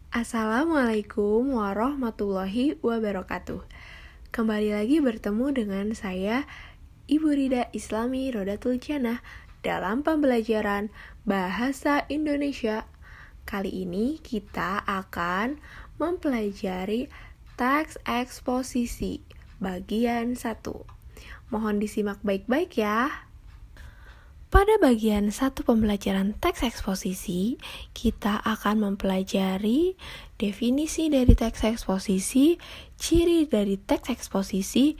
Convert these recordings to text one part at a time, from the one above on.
Assalamualaikum warahmatullahi wabarakatuh. Kembali lagi bertemu dengan saya, Ibu Rida Islami Rodatul Jannah, dalam pembelajaran Bahasa Indonesia. Kali ini kita akan mempelajari teks eksposisi bagian 1. Mohon disimak baik-baik ya. Pada bagian 1 pembelajaran teks eksposisi, kita akan mempelajari definisi dari teks eksposisi, ciri dari teks eksposisi,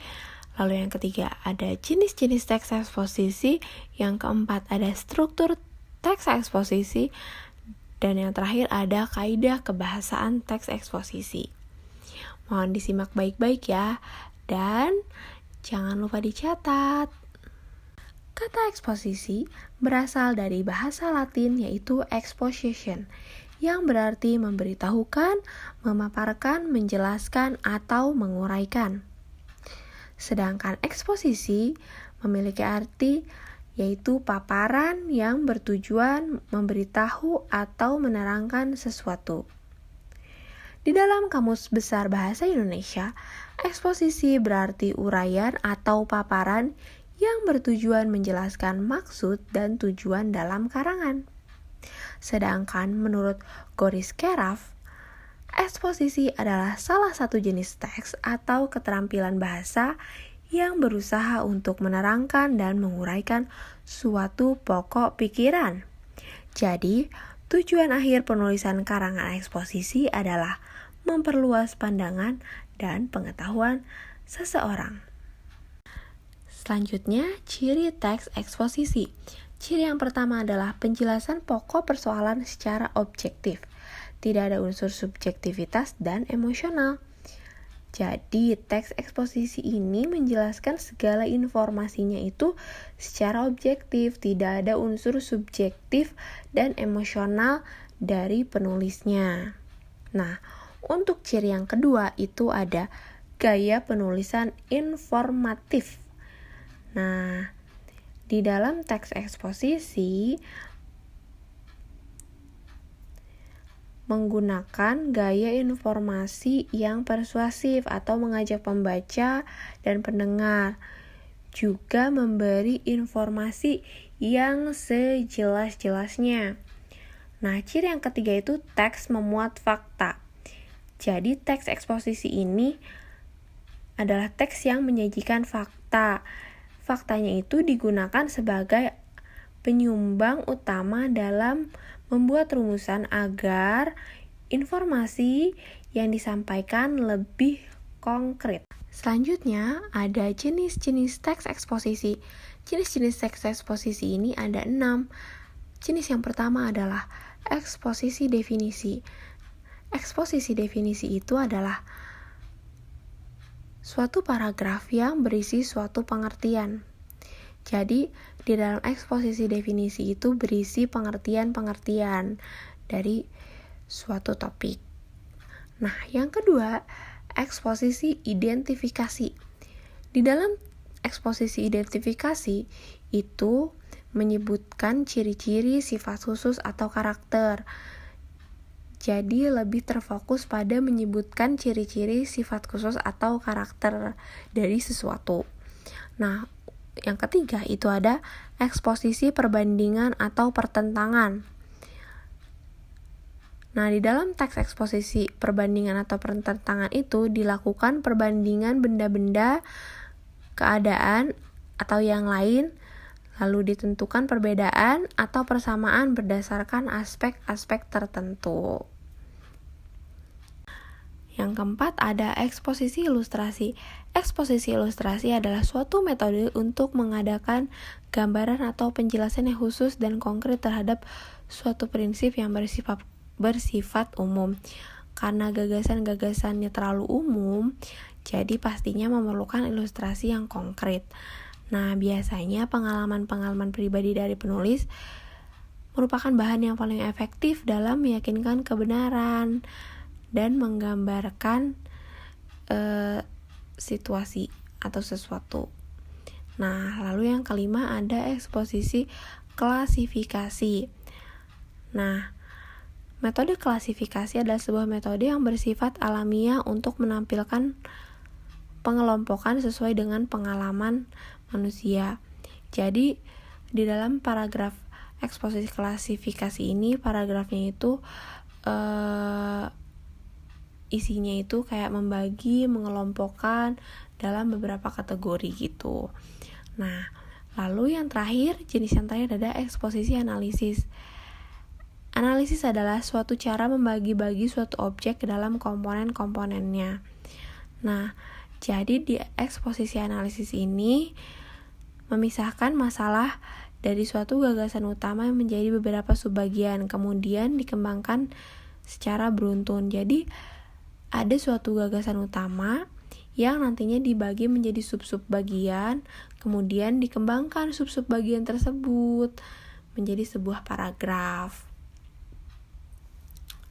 lalu yang ketiga ada jenis-jenis teks eksposisi, yang keempat ada struktur teks eksposisi, dan yang terakhir ada kaidah kebahasaan teks eksposisi. Mohon disimak baik-baik ya, dan jangan lupa dicatat. Kata eksposisi berasal dari bahasa Latin yaitu exposition, yang berarti memberitahukan, memaparkan, menjelaskan, atau menguraikan. Sedangkan eksposisi memiliki arti yaitu paparan yang bertujuan memberitahu atau menerangkan sesuatu. Di dalam Kamus Besar Bahasa Indonesia, eksposisi berarti uraian atau paparan yang bertujuan menjelaskan maksud dan tujuan dalam karangan. Sedangkan menurut Goris Keraf, eksposisi adalah salah satu jenis teks atau keterampilan bahasa yang berusaha untuk menerangkan dan menguraikan suatu pokok pikiran. Jadi, tujuan akhir penulisan karangan eksposisi adalah memperluas pandangan dan pengetahuan seseorang. Selanjutnya, ciri teks eksposisi. Ciri yang pertama adalah penjelasan pokok persoalan secara objektif. Tidak ada unsur subjektivitas dan emosional. Jadi, teks eksposisi ini menjelaskan segala informasinya itu secara objektif, tidak ada unsur subjektif dan emosional dari penulisnya. Nah, untuk ciri yang kedua itu ada gaya penulisan informatif. Nah, di dalam teks eksposisi menggunakan gaya informasi yang persuasif atau mengajak pembaca dan pendengar, juga memberi informasi yang sejelas-jelasnya. Nah, ciri yang ketiga itu teks memuat fakta. Jadi, teks eksposisi ini adalah teks yang menyajikan fakta. Faktanya itu digunakan sebagai penyumbang utama dalam membuat rumusan agar informasi yang disampaikan lebih konkret. Selanjutnya ada jenis-jenis teks eksposisi. Jenis-jenis teks eksposisi ini ada 6. Jenis yang pertama adalah eksposisi definisi. Eksposisi definisi itu adalah suatu paragraf yang berisi suatu pengertian. Jadi, di dalam eksposisi definisi itu berisi pengertian-pengertian dari suatu topik. Nah, yang kedua, eksposisi identifikasi. Di dalam eksposisi identifikasi itu menyebutkan ciri-ciri, sifat khusus atau karakter. Jadi lebih terfokus pada menyebutkan ciri-ciri, sifat khusus atau karakter dari sesuatu. Nah, yang ketiga itu ada eksposisi perbandingan atau pertentangan. Nah, di dalam teks eksposisi perbandingan atau pertentangan itu dilakukan perbandingan benda-benda, keadaan, atau yang lain, lalu ditentukan perbedaan atau persamaan berdasarkan aspek-aspek tertentu. Yang keempat ada eksposisi ilustrasi. Eksposisi ilustrasi adalah suatu metode untuk mengadakan gambaran atau penjelasan yang khusus dan konkret terhadap suatu prinsip yang bersifat umum. Karena gagasan-gagasannya terlalu umum, jadi pastinya memerlukan ilustrasi yang konkret. Nah, biasanya pengalaman-pengalaman pribadi dari penulis merupakan bahan yang paling efektif dalam meyakinkan kebenaran dan menggambarkan situasi atau sesuatu. Nah, lalu yang kelima ada eksposisi klasifikasi. Nah, Metode klasifikasi adalah sebuah metode yang bersifat alamiah untuk menampilkan pengelompokan sesuai dengan pengalaman manusia. Jadi, di dalam paragraf eksposisi klasifikasi ini, paragrafnya itu isinya itu kayak membagi, mengelompokkan dalam beberapa kategori gitu. Nah, lalu yang terakhir, jenis yang terakhir adalah eksposisi analisis. Analisis adalah suatu cara membagi-bagi suatu objek ke dalam komponen-komponennya. Nah, jadi di eksposisi analisis ini memisahkan masalah dari suatu gagasan utama menjadi beberapa subbagian, kemudian dikembangkan secara beruntun. Jadi, ada suatu gagasan utama yang nantinya dibagi menjadi sub-sub bagian, kemudian dikembangkan sub-sub bagian tersebut menjadi sebuah paragraf.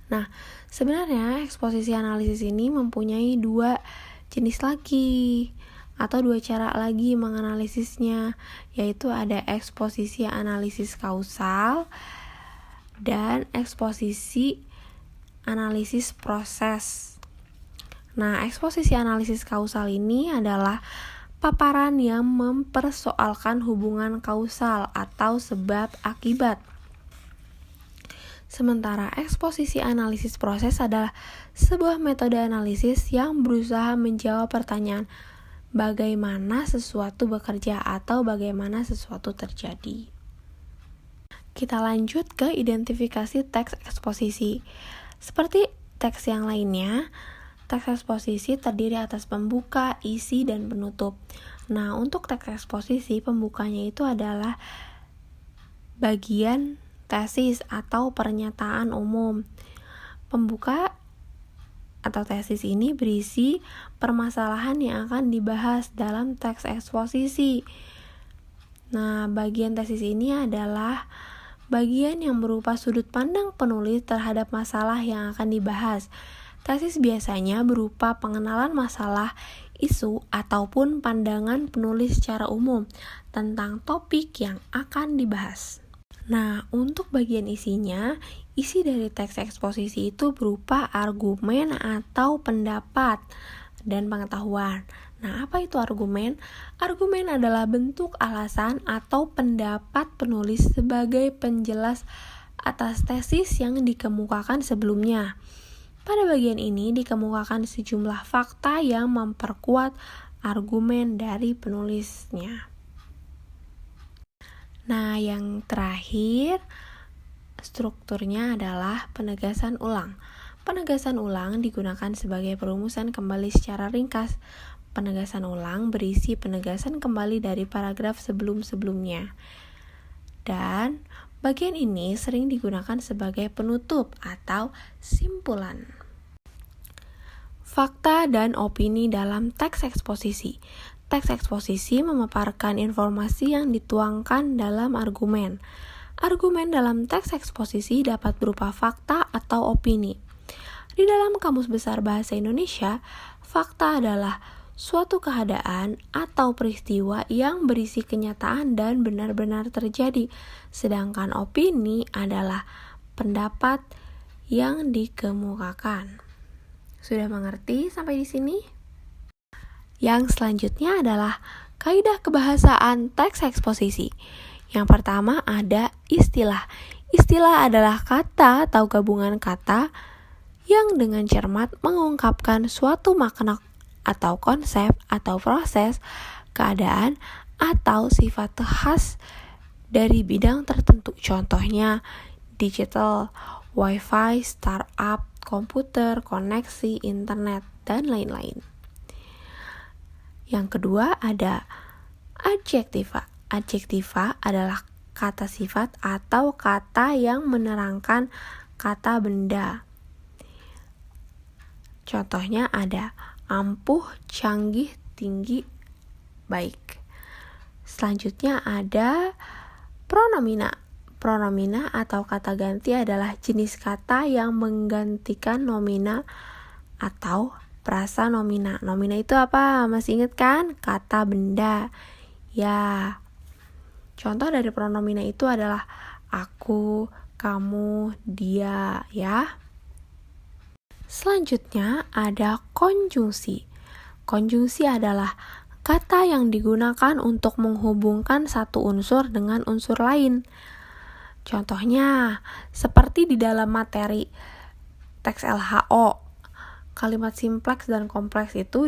Nah, sebenarnya eksposisi analisis ini mempunyai dua jenis lagi atau dua cara lagi menganalisisnya, yaitu ada eksposisi analisis kausal dan eksposisi analisis proses. Nah, eksposisi analisis kausal ini adalah paparan yang mempersoalkan hubungan kausal atau sebab akibat. Sementara eksposisi analisis proses adalah sebuah metode analisis yang berusaha menjawab pertanyaan bagaimana sesuatu bekerja atau bagaimana sesuatu terjadi. Kita lanjut ke identifikasi teks eksposisi. Seperti teks yang lainnya, teks eksposisi terdiri atas pembuka, isi, dan penutup. Nah, untuk teks eksposisi, pembukanya itu adalah bagian tesis atau pernyataan umum. Pembuka atau tesis ini berisi permasalahan yang akan dibahas dalam teks eksposisi. Nah, bagian tesis ini adalah bagian yang berupa sudut pandang penulis terhadap masalah yang akan dibahas. Tesis biasanya berupa pengenalan masalah, isu, ataupun pandangan penulis secara umum tentang topik yang akan dibahas. Nah, untuk bagian isinya, isi dari teks eksposisi itu berupa argumen atau pendapat dan pengetahuan. Nah, apa itu argumen? Argumen adalah bentuk alasan atau pendapat penulis sebagai penjelas atas tesis yang dikemukakan sebelumnya. Pada bagian ini dikemukakan sejumlah fakta yang memperkuat argumen dari penulisnya. Nah, yang terakhir, strukturnya adalah penegasan ulang. Penegasan ulang digunakan sebagai perumusan kembali secara ringkas. Penegasan ulang berisi penegasan kembali dari paragraf sebelum-sebelumnya. Dan bagian ini sering digunakan sebagai penutup atau simpulan. Fakta dan opini dalam teks eksposisi. Teks eksposisi memaparkan informasi yang dituangkan dalam argumen. Argumen dalam teks eksposisi dapat berupa fakta atau opini. Di dalam Kamus Besar Bahasa Indonesia, fakta adalah suatu keadaan atau peristiwa yang berisi kenyataan dan benar-benar terjadi, sedangkan opini adalah pendapat yang dikemukakan. Sudah mengerti sampai di sini? Yang selanjutnya adalah kaidah kebahasaan teks eksposisi. Yang pertama ada istilah. Istilah adalah kata atau gabungan kata yang dengan cermat mengungkapkan suatu makna atau konsep atau proses, keadaan, atau sifat khas dari bidang tertentu. Contohnya digital, wifi, startup, komputer, koneksi, internet, dan lain-lain. Yang kedua ada adjektiva. Adjektiva adalah kata sifat atau kata yang menerangkan kata benda. Contohnya ada ampuh, canggih, tinggi, baik. Selanjutnya ada pronomina. Pronomina atau kata ganti adalah jenis kata yang menggantikan nomina atau prasa nomina. Nomina itu apa? Masih ingat kan? Kata benda. Ya. Contoh dari pronomina itu adalah aku, kamu, dia, ya. Selanjutnya ada konjungsi. Konjungsi adalah kata yang digunakan untuk menghubungkan satu unsur dengan unsur lain. Contohnya, seperti di dalam materi teks LHO, kalimat simpleks dan kompleks itu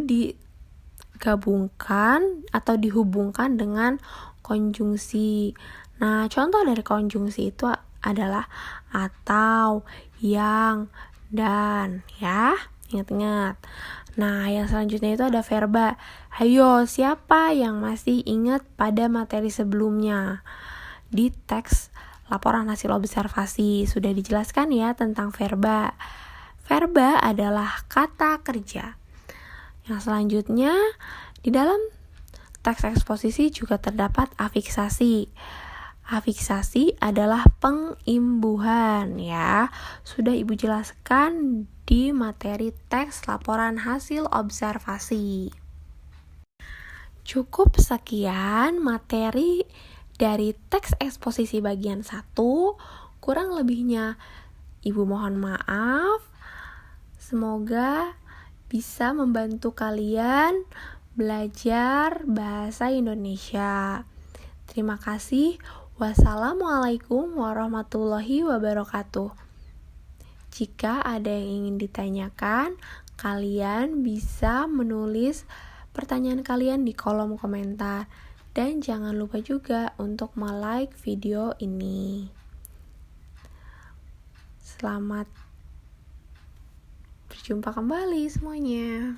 digabungkan atau dihubungkan dengan konjungsi. Nah, contoh dari konjungsi itu adalah atau, yang, dan, ya. Ingat-ingat. Nah, yang selanjutnya itu ada verba. Hayo, siapa yang masih ingat pada materi sebelumnya? Di teks laporan hasil observasi sudah dijelaskan ya tentang verba. Verba adalah kata kerja. Yang selanjutnya, di dalam teks eksposisi juga terdapat afiksasi. Afiksasi adalah pengimbuhan, ya. Sudah Ibu jelaskan di materi teks laporan hasil observasi. Cukup sekian materi dari teks eksposisi bagian 1. Kurang lebihnya Ibu mohon maaf. Semoga bisa membantu kalian belajar bahasa Indonesia. Terima kasih. Wassalamualaikum warahmatullahi wabarakatuh. Jika ada yang ingin ditanyakan, kalian bisa menulis pertanyaan kalian di kolom komentar. Dan jangan lupa juga untuk like video ini. Selamat berjumpa kembali semuanya.